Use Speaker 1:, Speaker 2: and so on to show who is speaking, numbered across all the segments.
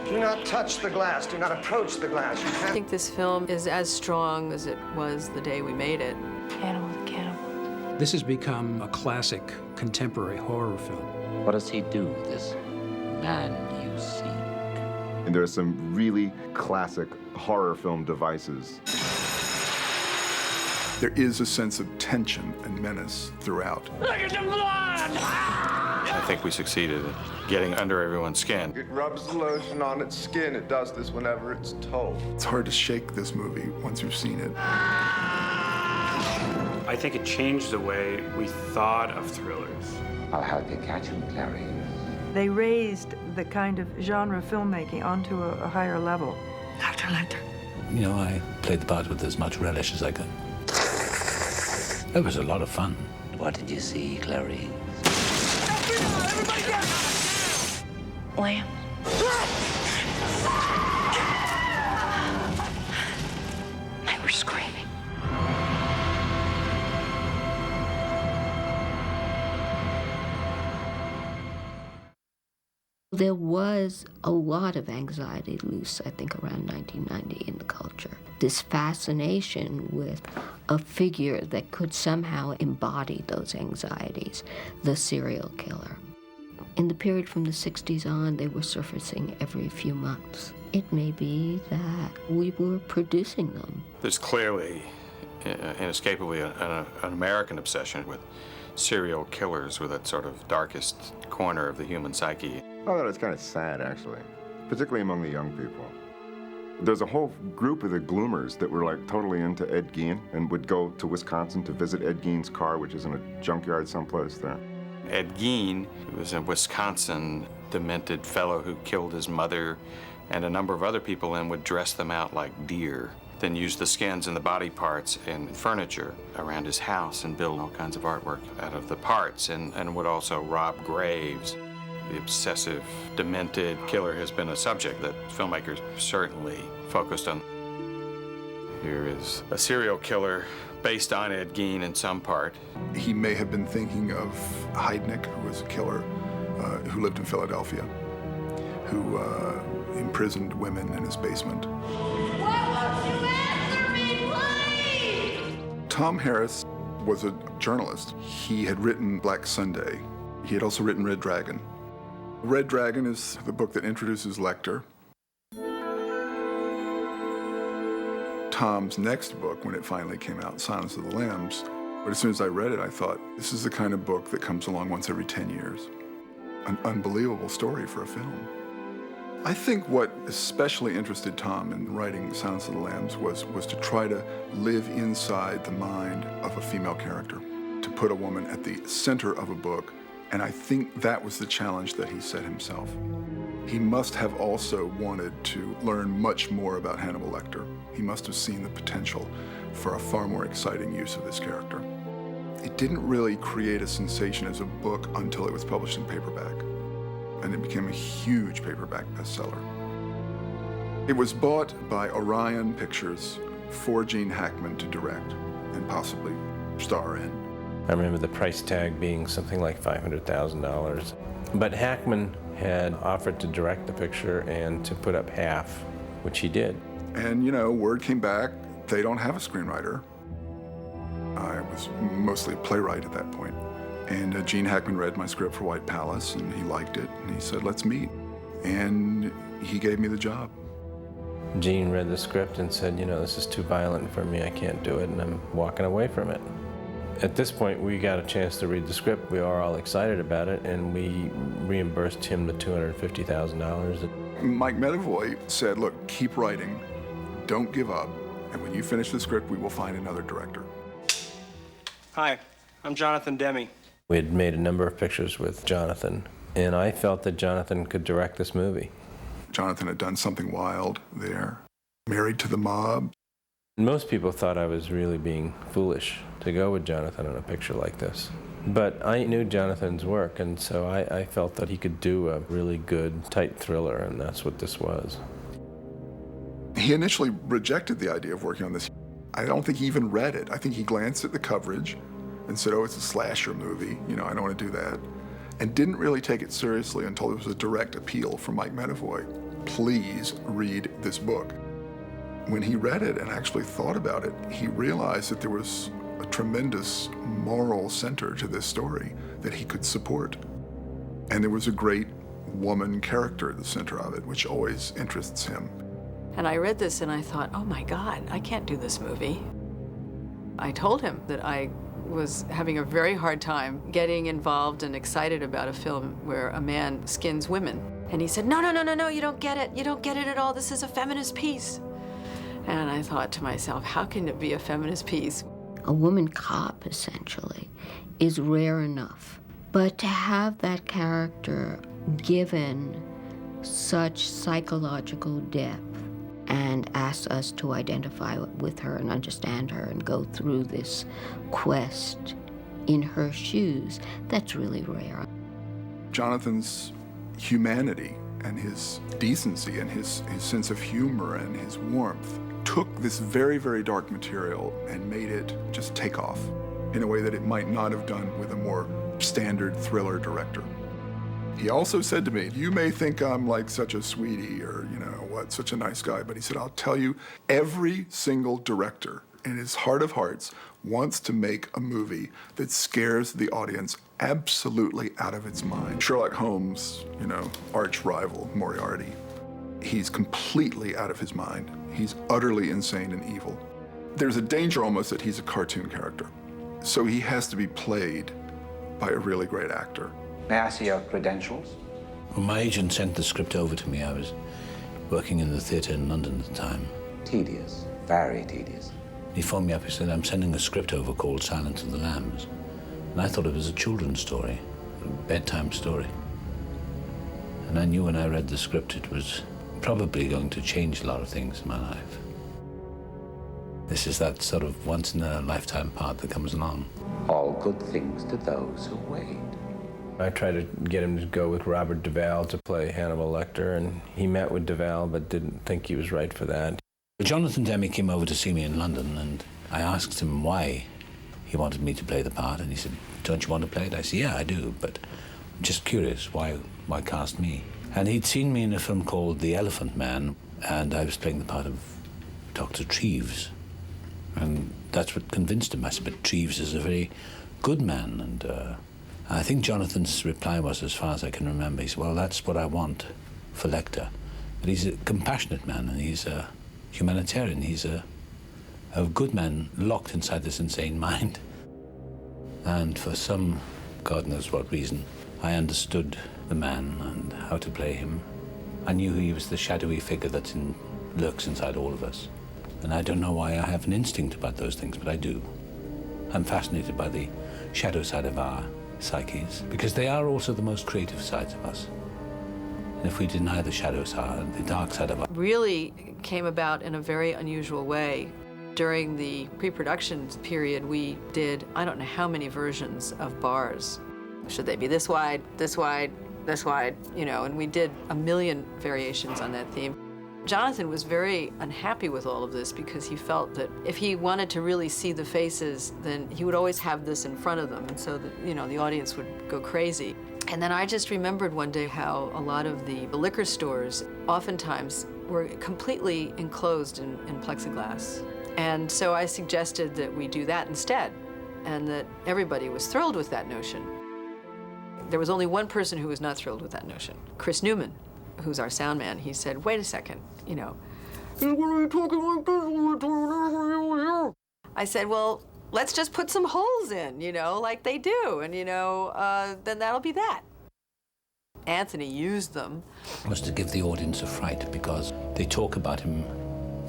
Speaker 1: Do not touch the glass. Do not approach the glass. You
Speaker 2: I
Speaker 1: can't.
Speaker 2: think this film is as strong as it was the day we made it.
Speaker 3: Cannibal the cannibal.
Speaker 4: This has become a classic contemporary horror film.
Speaker 5: What does he do, this man you seek?
Speaker 6: And there are some really classic horror film devices.
Speaker 7: There is a sense of tension and menace throughout.
Speaker 5: Look at the blood!
Speaker 8: I think we succeeded in getting under everyone's skin.
Speaker 9: It rubs the lotion on its skin. It does this whenever it's told.
Speaker 7: It's hard to shake this movie once you've seen it.
Speaker 10: I think it changed the way we thought of thrillers.
Speaker 5: I'll help you catch him, Clary.
Speaker 11: They raised the kind of genre filmmaking onto a higher level.
Speaker 3: Dr. Lecter.
Speaker 12: You know, I played the part with as much relish as I could. It was a lot of fun.
Speaker 5: What did you see, Clary?
Speaker 3: Lamb. They were screaming.
Speaker 13: There was a lot of anxiety loose, I think, around 1990 in the culture. This fascination with a figure that could somehow embody those anxieties, the serial killer. In the period from the 60s on, they were surfacing every few months. It may be that we were producing them.
Speaker 8: There's clearly, inescapably, an American obsession with serial killers, with that sort of darkest corner of the human psyche.
Speaker 6: I thought it was kind of sad, actually, particularly among the young people. There's a whole group of the Gloomers that were like totally into Ed Gein and would go to Wisconsin to visit Ed Gein's car, which is in a junkyard someplace there.
Speaker 8: Ed Gein was a Wisconsin demented fellow who killed his mother and a number of other people and would dress them out like deer, then use the skins and the body parts and furniture around his house and build all kinds of artwork out of the parts, and would also rob graves. The obsessive, demented killer has been a subject that filmmakers certainly focused on. Here is a serial killer based on Ed Gein in some part.
Speaker 7: He may have been thinking of Heidnik, who was a killer who lived in Philadelphia, who imprisoned women in his basement.
Speaker 14: Why won't you answer me, please?
Speaker 7: Tom Harris was a journalist. He had written Black Sunday. He had also written Red Dragon. Red Dragon is the book that introduces Lecter. Tom's next book, when it finally came out, Silence of the Lambs, but as soon as I read it, I thought, this is the kind of book that comes along once every 10 years. An unbelievable story for a film. I think what especially interested Tom in writing Silence of the Lambs was to try to live inside the mind of a female character, to put a woman at the center of a book. And I think that was the challenge that he set himself. He must have also wanted to learn much more about Hannibal Lecter. He must have seen the potential for a far more exciting use of this character. It didn't really create a sensation as a book until it was published in paperback. And it became a huge paperback bestseller. It was bought by Orion Pictures for Gene Hackman to direct and possibly star in.
Speaker 15: I remember the price tag being something like $500,000. But Hackman had offered to direct the picture and to put up half, which he did.
Speaker 7: And, you know, word came back, they don't have a screenwriter. I was mostly a playwright at that point. And Gene Hackman read my script for White Palace, and he liked it, and he said, let's meet. And he gave me the job.
Speaker 15: Gene read the script and said, you know, this is too violent for me, I can't do it, and I'm walking away from it. At this point, we got a chance to read the script. We were all excited about it, and we reimbursed him the $250,000.
Speaker 7: Mike Medavoy said, look, keep writing, don't give up, and when you finish the script, we will find another director.
Speaker 16: Hi, I'm Jonathan Demme.
Speaker 15: We had made a number of pictures with Jonathan, and I felt that Jonathan could direct this movie.
Speaker 7: Jonathan had done Something Wild there, Married to the Mob.
Speaker 15: Most people thought I was really being foolish to go with Jonathan on a picture like this. But I knew Jonathan's work, and so I felt that he could do a really good, tight thriller, and that's what this was.
Speaker 7: He initially rejected the idea of working on this. I don't think he even read it. I think he glanced at the coverage and said, oh, it's a slasher movie. You know, I don't want to do that. And didn't really take it seriously until it was a direct appeal from Mike Medavoy. please read this book. When he read it and actually thought about it, he realized that there was a tremendous moral center to this story that he could support. And there was a great woman character at the center of it, which always interests him.
Speaker 2: And I read this and I thought, oh my God, I can't do this movie. I told him that I was having a very hard time getting involved and excited about a film where a man skins women. And he said, no, no, no, no, no, you don't get it. You don't get it at all. This is a feminist piece. And I thought to myself, how can it be a feminist piece?
Speaker 13: A woman cop, essentially, is rare enough. But to have that character given such psychological depth and ask us to identify with her and understand her and go through this quest in her shoes, that's really rare.
Speaker 7: Jonathan's humanity and his decency and his sense of humor and his warmth took this very, very dark material and made it just take off in a way that it might not have done with a more standard thriller director. He also said to me, you may think I'm like such a sweetie or, you know, what, such a nice guy, but he said, I'll tell you, every single director in his heart of hearts wants to make a movie that scares the audience absolutely out of its mind. Sherlock Holmes, you know, arch rival Moriarty, he's completely out of his mind. He's utterly insane and evil. There's a danger almost that he's a cartoon character. So he has to be played by a really great actor.
Speaker 17: May I see your credentials?
Speaker 12: Well, my agent sent the script over to me. I was working in the theatre in London at the time.
Speaker 17: Tedious, very tedious.
Speaker 12: He phoned me up, he said, I'm sending a script over called Silence of the Lambs. And I thought it was a children's story, a bedtime story. And I knew when I read the script it was probably going to change a lot of things in my life. This is that sort of once-in-a-lifetime part that comes along.
Speaker 17: All good things to those who wait.
Speaker 15: I tried to get him to go with Robert Duvall to play Hannibal Lecter, and he met with Duvall but didn't think he was right for that.
Speaker 12: Jonathan Demme came over to see me in London, and I asked him why he wanted me to play the part, and he said, don't you want to play it? I said, yeah, I do, but I'm just curious, why cast me? And he'd seen me in a film called The Elephant Man, and I was playing the part of Dr. Treves. And that's what convinced him. I said, but Treves is a very good man. And I think Jonathan's reply was, as far as I can remember, he said, well, that's what I want for Lecter. But he's a compassionate man, and he's a humanitarian. He's a good man locked inside this insane mind. And for some, God knows what reason, I understood the man and how to play him. I knew he was the shadowy figure that lurks inside all of us. And I don't know why I have an instinct about those things, but I do. I'm fascinated by the shadow side of our psyches, because they are also the most creative sides of us. And if we deny the shadow side, the dark side of us...
Speaker 2: Really came about in a very unusual way. During the pre-production period, we did, I don't know how many versions of bars. Should they be this wide, this wide, this wide, you know, and we did a million variations on that theme. Jonathan was very unhappy with all of this because he felt that if he wanted to really see the faces, then he would always have this in front of them, and so that, you know, the audience would go crazy. And then I just remembered one day how a lot of the liquor stores oftentimes were completely enclosed in plexiglass. And so I suggested that we do that instead, and that everybody was thrilled with that notion. There was only one person who was not thrilled with that notion, Chris Newman, who's our sound man. He said, wait a second, you know. What are you talking like this? I said, well, let's just put some holes in, you know, like they do, and, you know, then that'll be that. Anthony used them.
Speaker 12: Was to give the audience a fright, because they talk about him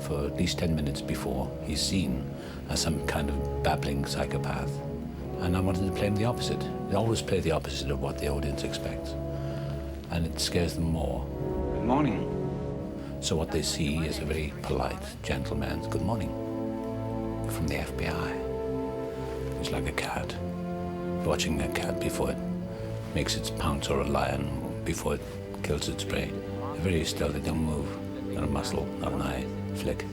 Speaker 12: for at least 10 minutes before he's seen as some kind of babbling psychopath. And I wanted to play him the opposite. I always play the opposite of what the audience expects. And it scares them more.
Speaker 17: Good morning.
Speaker 12: So what they see is a very polite gentleman's good morning from the FBI. It's like a cat. Watching a cat before it makes its pounce, or a lion before it kills its prey. They're very still, they don't move. Not a muscle, not an eye flick.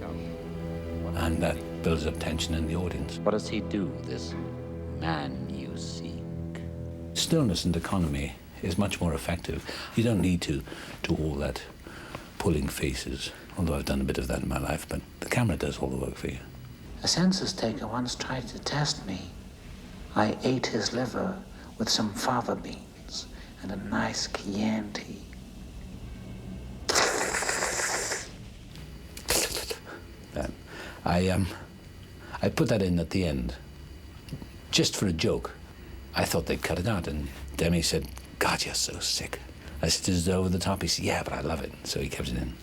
Speaker 12: And that builds up tension in the audience.
Speaker 5: What does he do, this man you seek?
Speaker 12: Stillness and economy is much more effective. You don't need to do all that pulling faces, although I've done a bit of that in my life, but the camera does all the work for you.
Speaker 17: A census taker once tried to test me. I ate his liver with some fava beans and a nice Chianti.
Speaker 12: I put that in at the end, just for a joke. I thought they'd cut it out, and Demi said, "God, you're so sick." I said, "Is it over the top?" He said, "Yeah, but I love it." So he kept it in.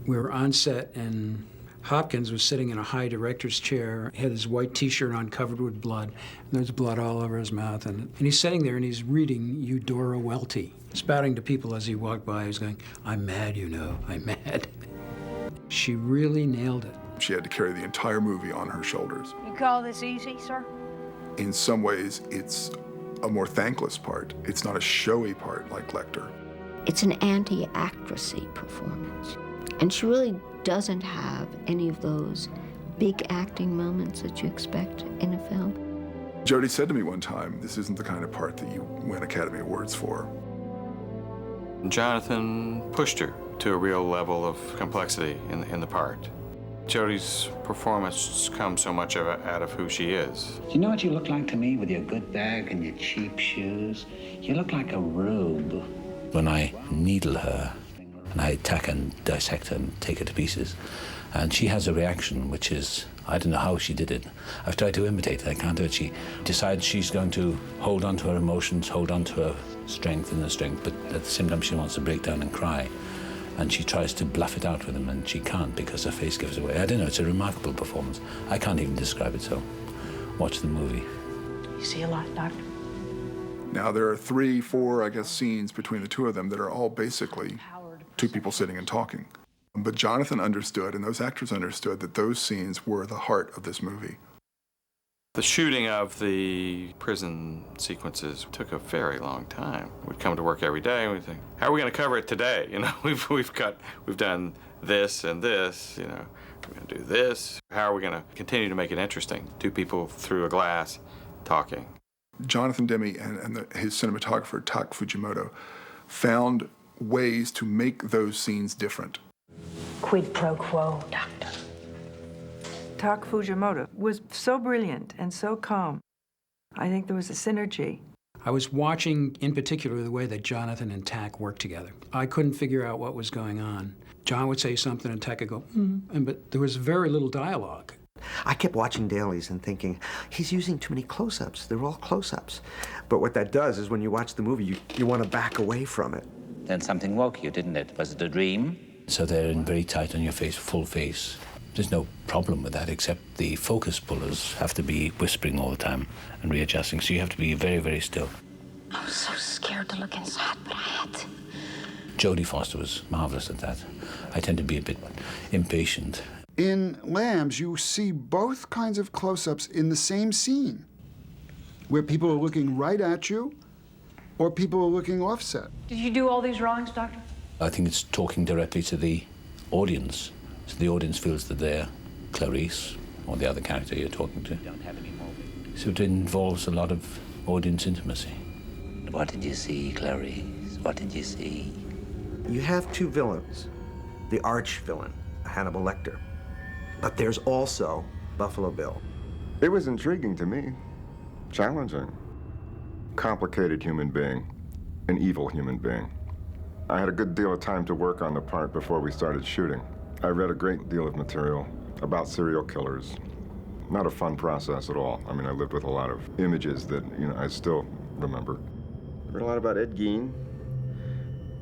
Speaker 4: We were on set, and Hopkins was sitting in a high director's chair. He had his white T-shirt on covered with blood, and there's blood all over his mouth. And he's sitting there, and he's reading Eudora Welty, spouting to people as he walked by. He was going, "I'm mad, you know, I'm mad." She really nailed it.
Speaker 7: She had to carry the entire movie on her shoulders.
Speaker 11: You call this easy, sir?
Speaker 7: In some ways, it's a more thankless part. It's not a showy part like Lecter.
Speaker 13: It's an anti-actressy performance. And she really doesn't have any of those big acting moments that you expect in a film.
Speaker 7: Jodie said to me one time, "This isn't the kind of part that you win Academy Awards for."
Speaker 8: Jonathan pushed her to a real level of complexity in the part. Jodie's performance comes so much out of who she is.
Speaker 17: You know what you look like to me with your good bag and your cheap shoes? You look like a rube.
Speaker 12: When I needle her, and I attack and dissect her and take her to pieces, and she has a reaction which is, I don't know how she did it. I've tried to imitate it, I can't do it. She decides she's going to hold on to her emotions, hold on to her strength and her strength, but at the same time she wants to break down and cry. And she tries to bluff it out with him, and she can't because her face gives away. I don't know, it's a remarkable performance. I can't even describe it, so watch the movie.
Speaker 3: You see a lot, Doctor?
Speaker 7: Now, there are 3, 4, I guess, scenes between the two of them that are all basically two people sitting and talking. But Jonathan understood, and those actors understood, that those scenes were the heart of this movie.
Speaker 8: The shooting of the prison sequences took a very long time. We'd come to work every day and we'd think, how are we going to cover it today? You know, we've done this and this, you know, we're going to do this. How are we going to continue to make it interesting? Two people through a glass talking.
Speaker 7: Jonathan Demme and his cinematographer, Tak Fujimoto, found ways to make those scenes different.
Speaker 3: Quid pro quo, Doctor.
Speaker 11: Tak Fujimoto was so brilliant and so calm. I think there was a synergy.
Speaker 4: I was watching, in particular, the way that Jonathan and Tak worked together. I couldn't figure out what was going on. John would say something and Tak would go, but there was very little dialogue.
Speaker 1: I kept watching dailies and thinking, he's using too many close-ups. They're all close-ups. But what that does is when you watch the movie, you want to back away from it.
Speaker 17: Then something woke you, didn't it? Was it a dream?
Speaker 12: So they're in very tight on your face, full face. There's no problem with that, except the focus pullers have to be whispering all the time and readjusting, so you have to be very, very still.
Speaker 3: I was so scared to look inside, but I had to.
Speaker 12: Jodie Foster was marvelous at that. I tend to be a bit impatient.
Speaker 18: In Lambs, you see both kinds of close-ups in the same scene, where people are looking right at you or people are looking offset.
Speaker 11: Did you do all these drawings, Doctor?
Speaker 12: I think it's talking directly to the audience. So the audience feels that they're Clarice or the other character you're talking to. So it involves a lot of audience intimacy.
Speaker 17: What did you see, Clarice? What did you see?
Speaker 1: You have two villains, the arch villain, Hannibal Lecter. But there's also Buffalo Bill.
Speaker 6: It was intriguing to me, challenging. Complicated human being, an evil human being. I had a good deal of time to work on the part before we started shooting. I read a great deal of material about serial killers. Not a fun process at all. I mean, I lived with a lot of images that, I still remember. I read a lot about Ed Gein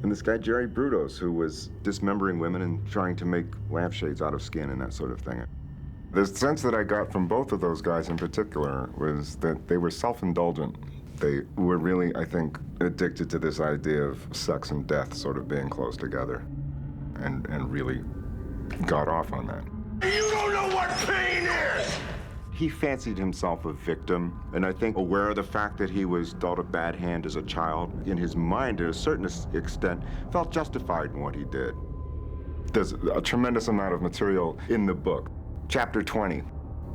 Speaker 6: and this guy, Jerry Brudos, who was dismembering women and trying to make lampshades out of skin and that sort of thing. The sense that I got from both of those guys in particular was that they were self-indulgent. They were really, I think, addicted to this idea of sex and death sort of being close together and really got off on that.
Speaker 14: You don't know what pain is!
Speaker 6: He fancied himself a victim, and I think aware of the fact that he was dealt a bad hand as a child, in his mind, to a certain extent, felt justified in what he did. There's a tremendous amount of material in the book. Chapter 20,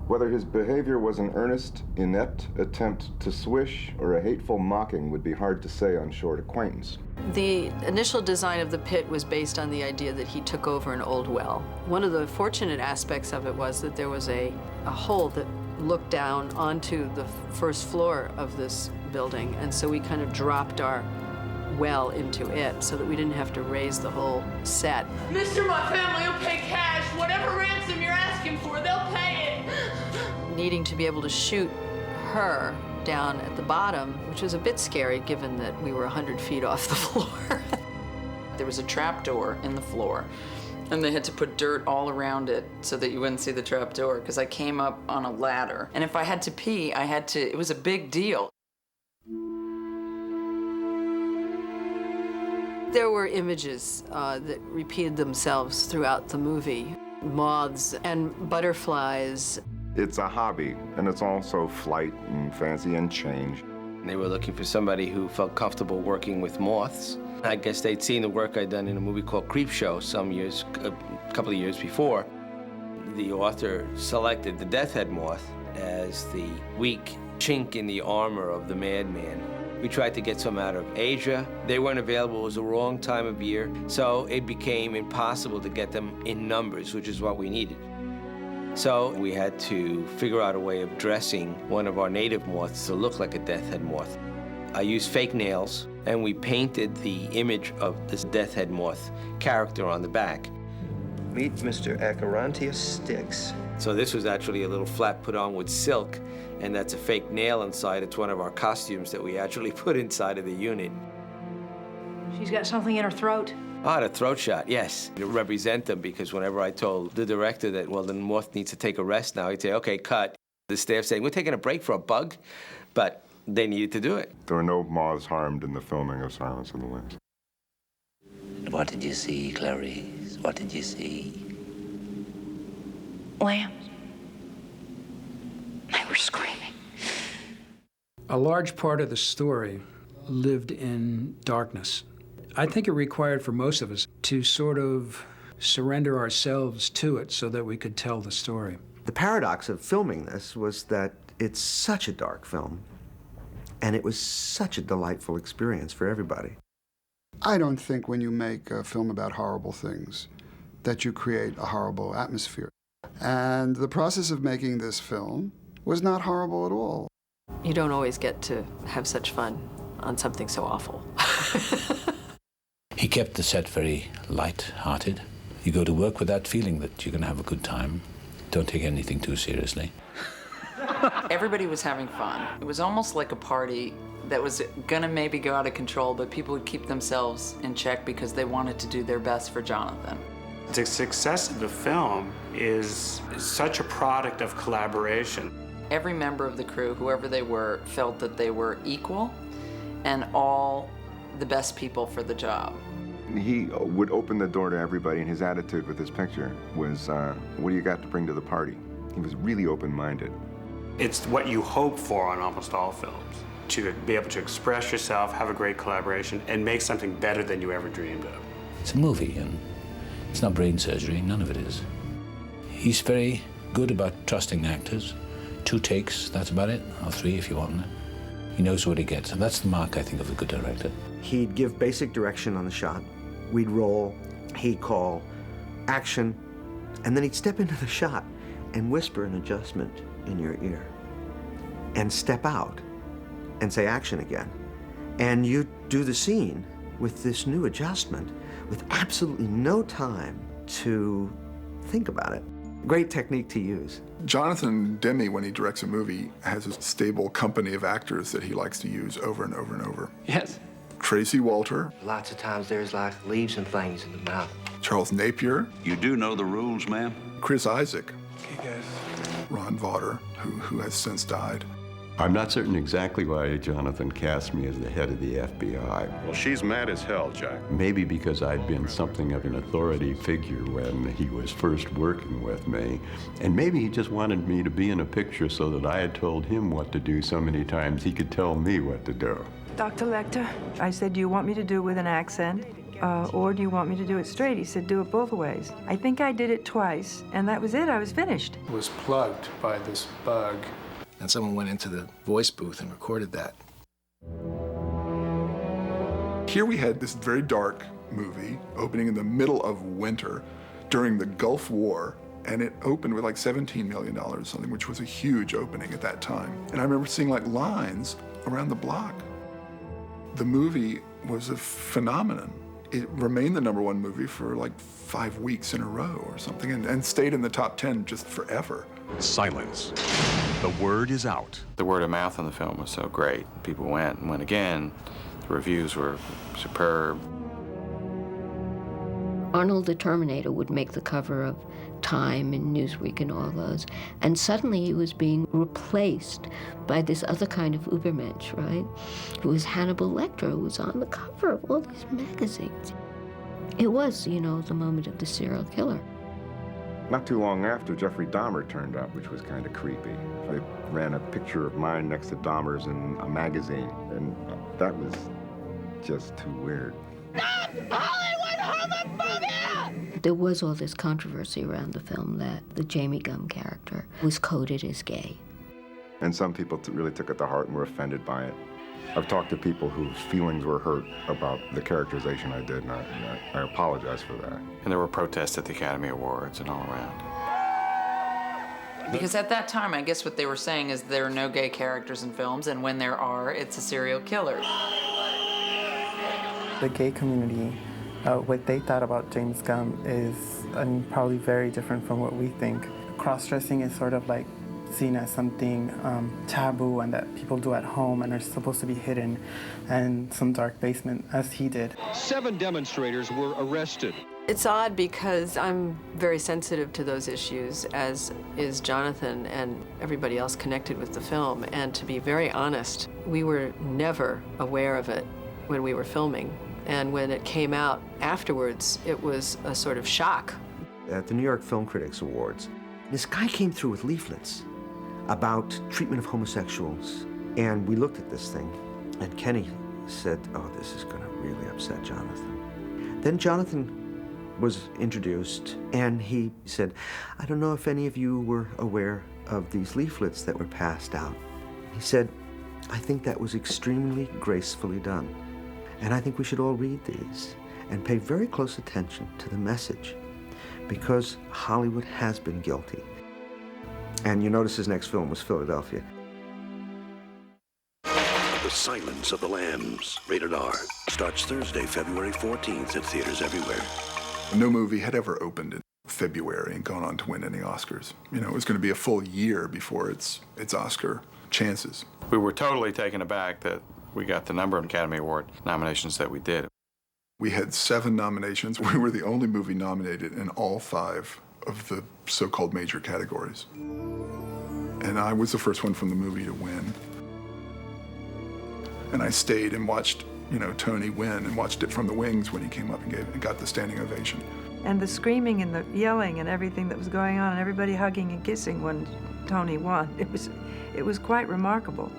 Speaker 6: Whether his behavior was an earnest, inept attempt to swish or a hateful mocking would be hard to say on short acquaintance.
Speaker 2: The initial design of the pit was based on the idea that he took over an old well. One of the fortunate aspects of it was that there was a hole that looked down onto the first floor of this building, and so we kind of dropped our well into it so that we didn't have to raise the whole set.
Speaker 14: Mister, my family will pay cash. Whatever ransom you're asking for, they'll pay it.
Speaker 2: Needing to be able to shoot her down at the bottom, which was a bit scary given that we were 100 feet off the floor.
Speaker 19: There was a trap door in the floor, and they had to put dirt all around it so that you wouldn't see the trap door, because I came up on a ladder. And if I had to pee, it was a big deal.
Speaker 2: There were images that repeated themselves throughout the movie. Moths and butterflies.
Speaker 6: It's a hobby, and it's also flight and fancy and change.
Speaker 20: They were looking for somebody who felt comfortable working with moths. I guess they'd seen the work I'd done in a movie called Creepshow a couple of years before. The author selected the death head moth as the weak chink in the armor of the madman. We tried to get some out of Asia. They weren't available. It was the wrong time of year, so it became impossible to get them in numbers, which is what we needed. So we had to figure out a way of dressing one of our native moths to look like a death head moth. I used fake nails, and we painted the image of this death head moth character on the back.
Speaker 1: Meet Mr. Acherontia Styx.
Speaker 20: So this was actually a little flap put on with silk, and that's a fake nail inside. It's one of our costumes that we actually put inside of the unit.
Speaker 21: She's got something in her throat.
Speaker 20: Ah, the throat shot, yes. To represent them, because whenever I told the director that, well, the moth needs to take a rest now, he'd say, okay, cut. The staff saying, we're taking a break for a bug, but they needed to do it.
Speaker 6: There were no moths harmed in the filming of Silence of the Lambs.
Speaker 17: What did you see, Clarice? What did you see?
Speaker 3: Lambs. They were screaming.
Speaker 4: A large part of the story lived in darkness. I think it required for most of us to sort of surrender ourselves to it so that we could tell the story.
Speaker 1: The paradox of filming this was that it's such a dark film, and it was such a delightful experience for everybody.
Speaker 18: I don't think when you make a film about horrible things that you create a horrible atmosphere. And the process of making this film was not horrible at all.
Speaker 2: You don't always get to have such fun on something so awful.
Speaker 12: He kept the set very light-hearted. You go to work with that feeling that you're going to have a good time. Don't take anything too seriously.
Speaker 19: Everybody was having fun. It was almost like a party that was gonna maybe go out of control, but people would keep themselves in check because they wanted to do their best for Jonathan.
Speaker 10: The success of the film is such a product of collaboration.
Speaker 19: Every member of the crew, whoever they were, felt that they were equal and all the best people for the job.
Speaker 6: He would open the door to everybody, and his attitude with this picture was, what do you got to bring to the party? He was really open-minded.
Speaker 10: It's what you hope for on almost all films, to be able to express yourself, have a great collaboration, and make something better than you ever dreamed of.
Speaker 12: It's a movie, and it's not brain surgery, none of it is. He's very good about trusting actors. 2 takes, that's about it, or 3 if you want. He knows what he gets, and that's the mark, I think, of a good director.
Speaker 1: He'd give basic direction on the shot. We'd roll, he'd call, action, and then he'd step into the shot and whisper an adjustment in your ear, and step out and say action again. And you'd do the scene with this new adjustment with absolutely no time to think about it. Great technique to use.
Speaker 7: Jonathan Demme, when he directs a movie, has a stable company of actors that he likes to use over and over and over.
Speaker 20: Yes.
Speaker 7: Tracy Walter.
Speaker 22: Lots of times there's like leaves and things in the mouth.
Speaker 7: Charles Napier.
Speaker 23: You do know the rules, ma'am?
Speaker 7: Chris Isaac. Okay, guys. Ron Vaughter, who has since died.
Speaker 24: I'm not certain exactly why Jonathan cast me as the head of the FBI.
Speaker 6: Well, she's mad as hell, Jack.
Speaker 24: Maybe because I'd been something of an authority figure when he was first working with me. And maybe he just wanted me to be in a picture so that I had told him what to do so many times he could tell me what to do.
Speaker 11: Dr. Lecter, I said, do you want me to do with an accent? or do you want me to do it straight? He said, do it both ways. I think I did it twice, and that was it. I was finished.
Speaker 5: It was plugged by this bug.
Speaker 9: And someone went into the voice booth and recorded that.
Speaker 7: Here we had this very dark movie opening in the middle of winter during the Gulf War, and it opened with like $17 million or something, which was a huge opening at that time. And I remember seeing like lines around the block. The movie was a phenomenon. It remained the #1 movie for like 5 weeks in a row or something, and stayed in the top 10 just forever.
Speaker 15: Silence. The word is out.
Speaker 8: The word of mouth on the film was so great. People went and went again. The reviews were superb.
Speaker 13: Arnold the Terminator would make the cover of Time and Newsweek and all those, and suddenly he was being replaced by this other kind of Übermensch, right? Who was Hannibal Lecter, who was on the cover of all these magazines. It was, the moment of the serial killer.
Speaker 6: Not too long after, Jeffrey Dahmer turned up, which was kind of creepy. They ran a picture of mine next to Dahmer's in a magazine, and that was just too weird.
Speaker 13: There was all this controversy around the film that the Jamie Gumb character was coded as gay.
Speaker 6: And some people really took it to heart and were offended by it. I've talked to people whose feelings were hurt about the characterization I did, and I apologize for that.
Speaker 8: And there were protests at the Academy Awards and all around.
Speaker 19: Because at that time, I guess what they were saying is there are no gay characters in films, and when there are, it's a serial killer.
Speaker 16: The gay community, what they thought about James Gumb is probably very different from what we think. Cross-dressing is sort of like seen as something taboo and that people do at home and are supposed to be hidden in some dark basement, as he did.
Speaker 25: 7 demonstrators were arrested.
Speaker 2: It's odd because I'm very sensitive to those issues, as is Jonathan and everybody else connected with the film. And to be very honest, we were never aware of it when we were filming. And when it came out afterwards, it was a sort of shock.
Speaker 1: At the New York Film Critics Awards, this guy came through with leaflets about treatment of homosexuals. And we looked at this thing, and Kenny said, oh, this is going to really upset Jonathan. Then Jonathan was introduced, and he said, I don't know if any of you were aware of these leaflets that were passed out. He said, I think that was extremely gracefully done. And I think we should all read these and pay very close attention to the message, because Hollywood has been guilty. And you notice his next film was Philadelphia.
Speaker 15: The Silence of the Lambs, rated R, starts Thursday, February 14th at theaters everywhere.
Speaker 7: No movie had ever opened in February and gone on to win any Oscars. It was going to be a full year before its Oscar chances.
Speaker 8: We were totally taken aback that we got the number of Academy Award nominations that we did.
Speaker 7: We had 7 nominations. We were the only movie nominated in all 5 of the so-called major categories. And I was the first one from the movie to win. And I stayed and watched, Tony win, and watched it from the wings when he came up and got the standing ovation.
Speaker 11: And the screaming and the yelling and everything that was going on, and everybody hugging and kissing when Tony won, it was quite remarkable.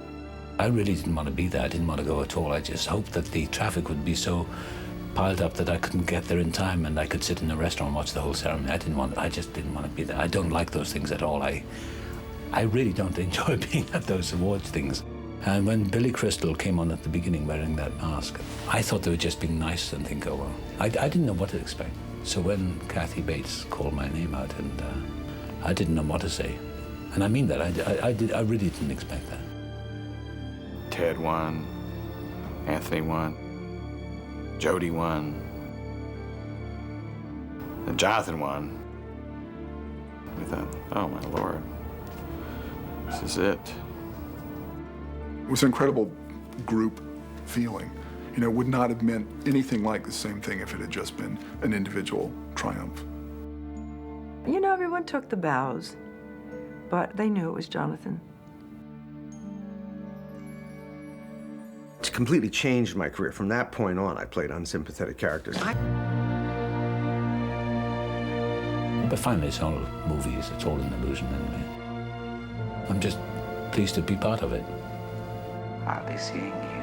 Speaker 12: I really didn't want to be there. I didn't want to go at all. I just hoped that the traffic would be so piled up that I couldn't get there in time and I could sit in a restaurant and watch the whole ceremony. I just didn't want to be there. I don't like those things at all. I really don't enjoy being at those awards things. And when Billy Crystal came on at the beginning wearing that mask, I thought they were just being nice and think, oh, well. I didn't know what to expect. So when Kathy Bates called my name out, and I didn't know what to say. And I mean that. I really didn't expect that.
Speaker 8: Ted won, Anthony won, Jody won, and Jonathan won. We thought, oh my Lord, this is it.
Speaker 7: It was an incredible group feeling. It would not have meant anything like the same thing if it had just been an individual triumph.
Speaker 11: Everyone took the bows, but they knew it was Jonathan.
Speaker 1: It's completely changed my career. From that point on, I played unsympathetic characters.
Speaker 12: But finally, it's all movies. It's all an illusion anyway. I'm just pleased to be part of it.
Speaker 17: Are they seeing you?